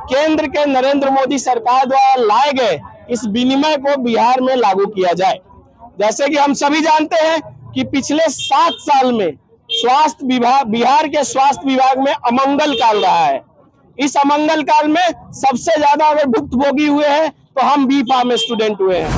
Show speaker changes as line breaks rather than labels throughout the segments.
केंद्र के नरेंद्र मोदी सरकार द्वारा लाए गए इस विनिमय को बिहार में लागू किया जाए। जैसे कि हम सभी जानते हैं कि पिछले 7 साल में स्वास्थ्य विभाग, बिहार के स्वास्थ्य विभाग में अमंगल काल रहा है। इस अमंगल काल में सबसे ज्यादा अगर भुक्तभोगी हुए हैं तो हम बी फार्म स्टूडेंट हुए हैं।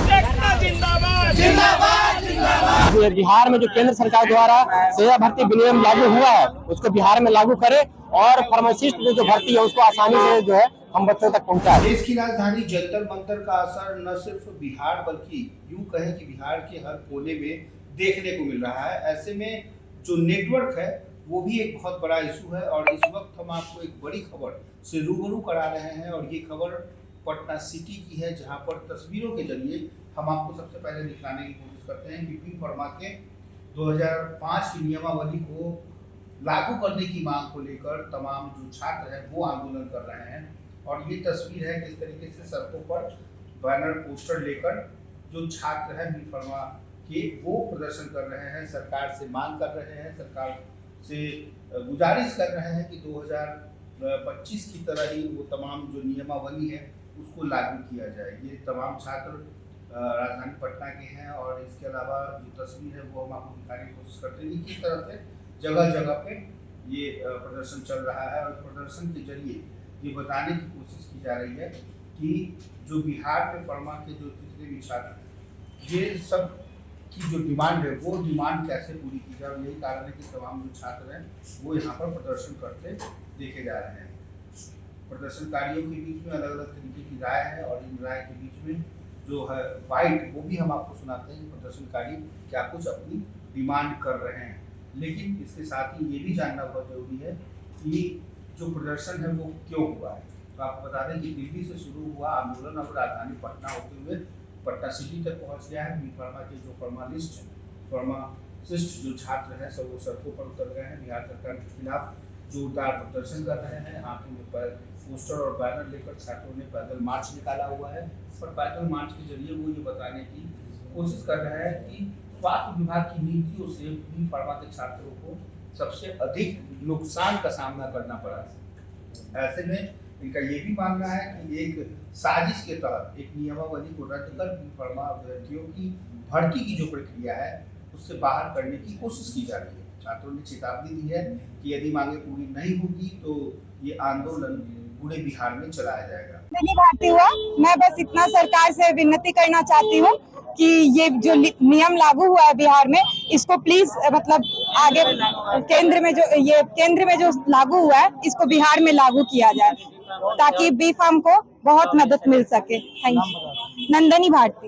बिहार में जो केंद्र सरकार द्वारा सेवा भर्ती विनियम लागू हुआ है उसको बिहार में लागू करे और फार्मासिस्ट में जो भर्ती है उसको आसानी से जो है हम बच्चों तक पहुंचाए।
देश की राजधानी जंतर मंतर का असर न सिर्फ बिहार बल्कि यूं कहें कि बिहार के हर कोने में देखने को मिल रहा है। ऐसे में जो नेटवर्क है वो भी एक बहुत बड़ा इशू है और इस वक्त हम आपको एक बड़ी खबर से रूबरू करा रहे हैं और ये खबर पटना सिटी की है, जहां पर तस्वीरों के जरिए हम आपको सबसे पहले दिखाने की कोशिश करते हैं बी फार्मा के 2005 की नियमावली को लागू करने की मांग को लेकर तमाम जो छात्र हैं वो आंदोलन कर रहे हैं। और ये तस्वीर है किस तरीके से सड़कों पर बैनर पोस्टर लेकर जो छात्र हैं बी फार्मा के वो प्रदर्शन कर रहे हैं, सरकार से मांग कर रहे हैं, सरकार से गुजारिश कर रहे हैं कि 2025 की तरह ही वो तमाम जो नियमावली है उसको लागू किया जाए। ये तमाम छात्र राजधानी पटना के हैं और इसके अलावा जो तस्वीर है वो हम आपको दिखाने की कोशिश करते हैं कि किस तरह से जगह जगह पे ये प्रदर्शन चल रहा है। और प्रदर्शन के जरिए ये बताने की कोशिश की जा रही है कि जो बिहार के फार्मा के जो जितने भी छात्र ये सब की जो डिमांड है वो डिमांड कैसे पूरी की जाए। यही कारण है कि तमाम जो छात्र हैं वो यहाँ पर प्रदर्शन करते देखे जा रहे हैं। प्रदर्शनकारियों के बीच में अलग अलग तरीके की राय है और इन राय के बीच में जो है वाइट वो भी हम आपको सुनाते हैं कि प्रदर्शनकारी क्या कुछ अपनी डिमांड कर रहे हैं। लेकिन इसके साथ ही ये भी जानना बहुत जरूरी है कि जो प्रदर्शन है वो क्यों हुआ है। तो आपको बता दें कि दिल्ली से शुरू हुआ आंदोलन अब राजधानी पटना होते हुए पटना सिटी तक पहुंच गया है। बी फार्मा के जो फार्मासिस्ट जो छात्र हैं सब वो सड़कों पर उतर गए हैं। बिहार सरकार के खिलाफ जोरदार प्रदर्शन कर रहे हैं। हाथ में पोस्टर और बैनर लेकर छात्रों ने पैदल मार्च निकाला हुआ है और पैदल मार्च के जरिए वो ये बताने की कोशिश कर रहे हैं कि स्वास्थ्य विभाग की नीतियों से बी फार्मा के छात्रों को सबसे अधिक नुकसान का सामना करना पड़ा। ऐसे में इनका ये भी मानना है कि एक साजिश के तहत एक नियमावली को रद्द कर बी फार्मा अभ्यर्थियों की भर्ती की जो प्रक्रिया है उससे बाहर करने की कोशिश की जा रही है। छात्रों ने चेतावनी दी है कि यदि मांगे पूरी नहीं होगी तो ये आंदोलन पूरे बिहार में चलाया जाएगा।
नहीं भारती हुआ, मैं बस इतना सरकार से विनती करना चाहती हूँ कि ये जो नियम लागू हुआ है बिहार में इसको प्लीज मतलब आगे केंद्र में जो लागू हुआ है इसको बिहार में लागू किया जाए ताकि बी फार्म को बहुत मदद मिल सके। Thank you. नंदनी भारती।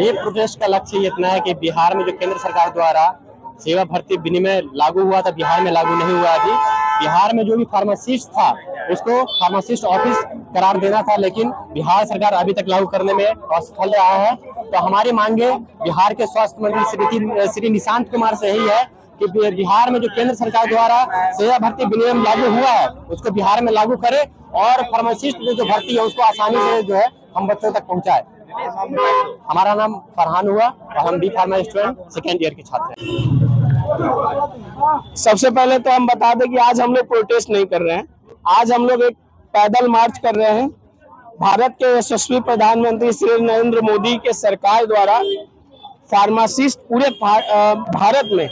ये प्रोटेस्ट का लक्ष्य इतना है कि बिहार में जो केंद्र सरकार द्वारा सेवा भर्ती विनिमय लागू हुआ था बिहार में लागू नहीं हुआ। अभी बिहार में जो भी फार्मासिस्ट था उसको फार्मासिस्ट ऑफिस करार देना था, लेकिन बिहार सरकार अभी तक लागू करने में असफल रहा है। तो हमारी मांगे बिहार के स्वास्थ्य मंत्री श्री निशांत कुमार से यही है कि बिहार में जो केंद्र सरकार द्वारा सेवा भर्ती विनियम लागू हुआ है उसको बिहार में लागू करे और फार्मासिस्ट में जो भर्ती है उसको आसानी से जो है हम बच्चों तक पहुंचाए। हमारा नाम फरहान हुआ और हम B pharma student 2nd year के छात्र हैं। सबसे पहले तो हम बता दें कि आज हम लोग प्रोटेस्ट नहीं कर रहे हैं, आज हम लोग एक पैदल मार्च कर रहे हैं। भारत के यशस्वी प्रधानमंत्री श्री नरेंद्र मोदी के सरकार द्वारा फार्मासिस्ट पूरे भारत में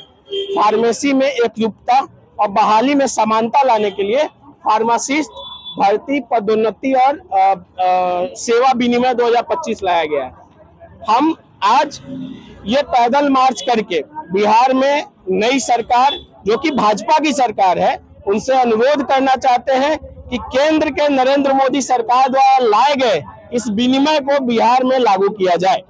फार्मेसी में एकरूपता और बहाली में समानता लाने के लिए फार्मासिस्ट भर्ती पदोन्नति और सेवा विनिमय 2025 लाया गया है। हम आज ये पैदल मार्च करके बिहार में नई सरकार जो कि भाजपा की सरकार है उनसे अनुरोध करना चाहते हैं कि केंद्र के नरेंद्र मोदी सरकार द्वारा लाए गए इस विनिमय को बिहार में लागू किया जाए।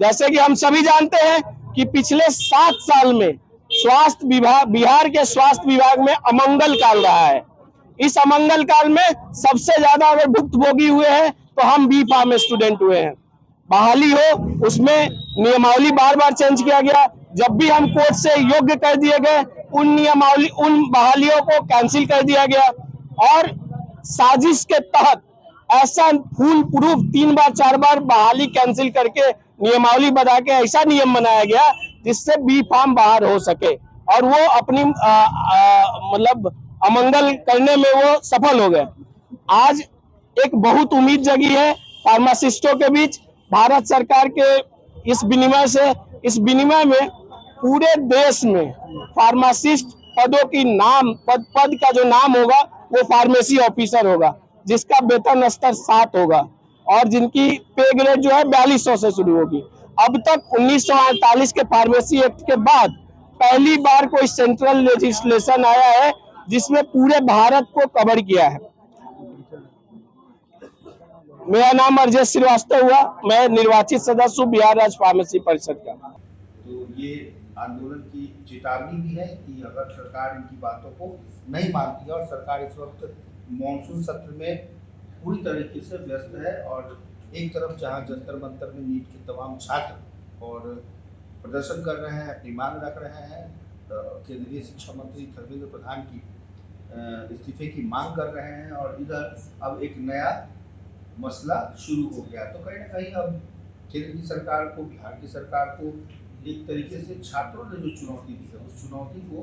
जैसे कि हम सभी जानते हैं कि पिछले 7 साल में स्वास्थ्य विभाग, बिहार के स्वास्थ्य विभाग में अमंगल काल रहा है। इस अमंगल काल में सबसे ज्यादा अगर भुक्तभोगी हुए हैं तो हम बी फार्म स्टूडेंट हुए हैं। बहाली हो उसमें नियमावली बार बार चेंज किया गया। जब भी हम कोर्ट से योग्य कर दिए गए उन बहालियों को कैंसिल कर दिया गया और साजिश के तहत ऐसा फुल प्रूफ 3 बार 4 बार बहाली कैंसिल करके नियमावली बना के ऐसा नियम बनाया गया जिससे बी फार्म बाहर हो सके और वो अपनी मतलब अमंगल करने में वो सफल हो गए। आज एक बहुत उम्मीद जगी है फार्मासिस्टों के बीच। भारत सरकार के इस विनिमय में पूरे देश में फार्मासिस्ट पदों की पद का जो नाम होगा वो फार्मेसी ऑफिसर होगा, जिसका वेतन स्तर 7 होगा और जिनकी पे ग्रेड जो है 4200 से शुरू होगी। अब तक 1948 के फार्मेसी एक्ट के बाद पहली बार कोई सेंट्रल लेजिस्लेशन आया है जिसमें पूरे भारत को कवर किया है। मेरा नाम अरजेश श्रीवास्तव हुआ, मैं निर्वाचित सदस्य हूँ बिहार राज्य फार्मेसी परिषद का।
तो ये आंदोलन की चेतावनी भी है कि अगर सरकार इनकी बातों को नहीं मानती है, और सरकार इस वक्त मॉनसून सत्र में पूरी तरीके से व्यस्त है, और एक तरफ जहां जंतर मंतर में नीट के तमाम छात्र और प्रदर्शन कर रहे हैं, अपनी मांग रख रहे हैं, केंद्रीय शिक्षा मंत्री धर्मेंद्र प्रधान की इस्तीफे की मांग कर रहे हैं, और इधर अब एक नया मसला शुरू हो गया। तो कहीं ना कहीं अब केंद्र की सरकार को, बिहार की सरकार को एक तरीके से छात्रों ने जो चुनौती दी है उस चुनौती को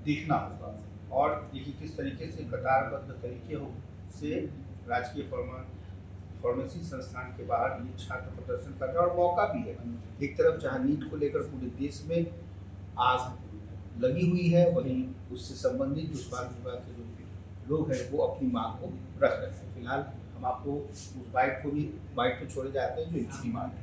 देखना होगा, और देखिए किस तरीके से कतारबद्ध तरीके से राजकीय फार्मेसी संस्थान के बाहर ये छात्र प्रदर्शन कर रहे हैं। और मौका भी है, एक तरफ जहां नीट को लेकर पूरे देश में आग लगी हुई है, वहीं उससे संबंधित जो स्वास्थ्य विभाग के जो लोग हैं वो अपनी मांग को रख रहे हैं। फिलहाल हम आपको उस बाइट पे छोड़े जाते हैं जो इनकी डिमांड है।